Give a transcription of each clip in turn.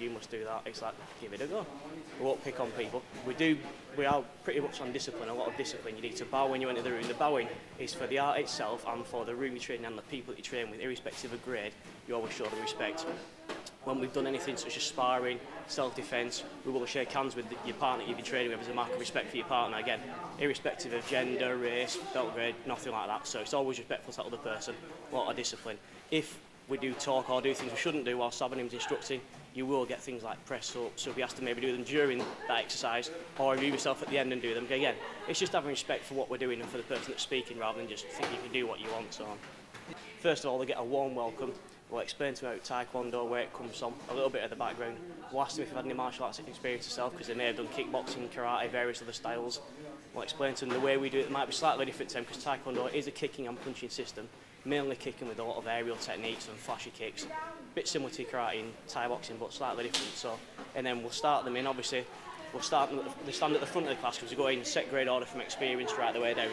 you must do that. It's like, give it a go. We won't pick on people. We are pretty much on discipline, a lot of discipline. You need to bow when you enter the room. The bowing is for the art itself and for the room you train and the people that you train with, irrespective of grade. You always show the respect. When we've done anything such as sparring, self-defence, we will shake hands with your partner you've been training with as a mark of respect for your partner. Again, irrespective of gender, race, belt grade, nothing like that. So it's always respectful to that other person, a lot of discipline. If we do talk or do things we shouldn't do while Sabanim's instructing, you will get things like press up, so we have to maybe do them during that exercise or review yourself at the end and do them. Again, it's just having respect for what we're doing and for the person that's speaking rather than just thinking you can do what you want. So, first of all, they get a warm welcome. We'll explain to them about Taekwondo, where it comes from, a little bit of the background. We'll ask them if they've had any martial arts experience themselves, because they may have done kickboxing, karate, various other styles. We'll explain to them the way we do it might be slightly different to them, because Taekwondo is a kicking and punching system, mainly kicking with a lot of aerial techniques and flashy kicks. A bit similar to karate and Thai boxing, but slightly different. So, and then we'll start them in, obviously, we'll start them, they stand at the front of the class because we go in set grade order from experience right the way down.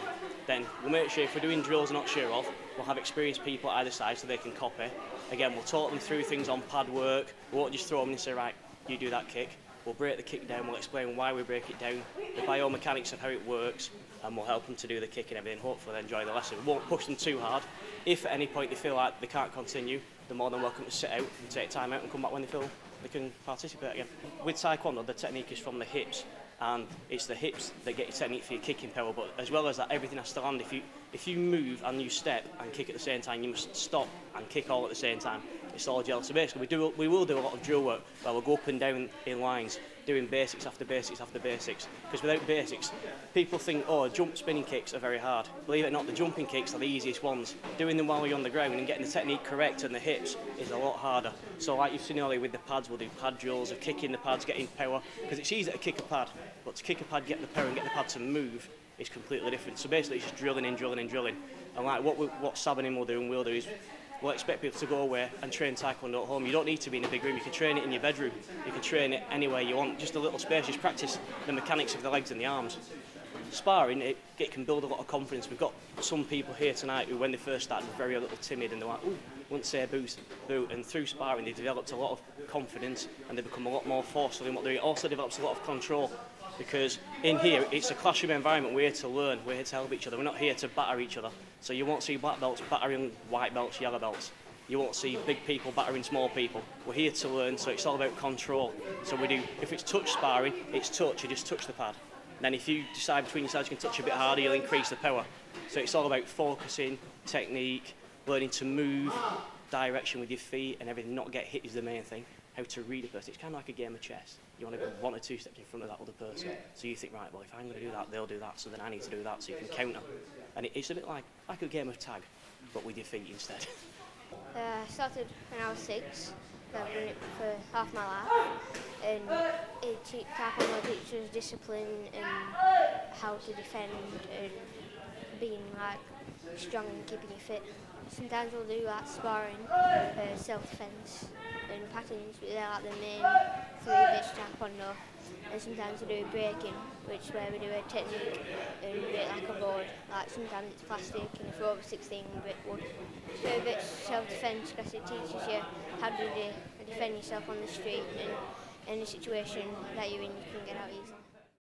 Then we'll make sure if we're doing drills we're not sure of, we'll have experienced people either side so they can copy. Again, we'll talk them through things on pad work. We won't just throw them and say, right, you do that kick. We'll break the kick down, we'll explain why we break it down, the biomechanics of how it works, and we'll help them to do the kick and everything. Hopefully they enjoy the lesson. We won't push them too hard. If at any point they feel like they can't continue, they're more than welcome to sit out and take time out and come back when they feel they can participate again. With Taekwondo, the technique is from the hips, and it's the hips that get your technique for your kicking power, but as well as that, everything has to land. If you move and you step and kick at the same time, you must stop and kick all at the same time. It's all gel. So basically we will do a lot of drill work where we'll go up and down in lines, doing basics after basics after basics. Because without basics, people think, oh, jump spinning kicks are very hard. Believe it or not, the jumping kicks are the easiest ones. Doing them while you're on the ground and getting the technique correct and the hips is a lot harder. So like you've seen earlier with the pads, we'll do pad drills of kicking the pads, getting power. Because it's easy to kick a pad, but to kick a pad, get the power and get the pad to move is completely different. So basically it's just drilling and drilling and drilling. And like what Sabanim will do and we'll do is we'll expect people to go away and train Taekwondo at home. You don't need to be in a big room, you can train it in your bedroom. You can train it anywhere you want, just a little space, just practice the mechanics of the legs and the arms. Sparring, it can build a lot of confidence. We've got some people here tonight who when they first started were very a little timid and they're like, ooh, wouldn't say boo. And through sparring they've developed a lot of confidence and they become a lot more forceful in what they're doing. It also develops a lot of control. Because in here, it's a classroom environment. We're here to learn, we're here to help each other. We're not here to batter each other. So you won't see black belts battering white belts, yellow belts. You won't see big people battering small people. We're here to learn, so it's all about control. So we do, if it's touch sparring, it's touch, you just touch the pad. And then if you decide between yourselves you can touch a bit harder, you'll increase the power. So it's all about focusing, technique, learning to move, direction with your feet and everything, not get hit is the main thing. How to read a person. It's kind of like a game of chess. You want to go 1 or 2 steps in front of that other person. So you think, right, well, if I'm going to do that, they'll do that, so then I need to do that, so you can counter. And it's a bit like a game of tag, but with your feet instead. I started when I was 6. I've done it for half my life. And Taekwondo teaches discipline and how to defend and being like strong and keeping you fit. Sometimes we'll do like sparring, self-defence and patterns, but they're like the main 3 bits of Taekwondo. And sometimes we do breaking, which is where we do a technique and break like a board. Like sometimes it's plastic and if you're over 16 we break wood. So a bit self-defence because it teaches you how to defend yourself on the street and any situation that you're in you can get out easily.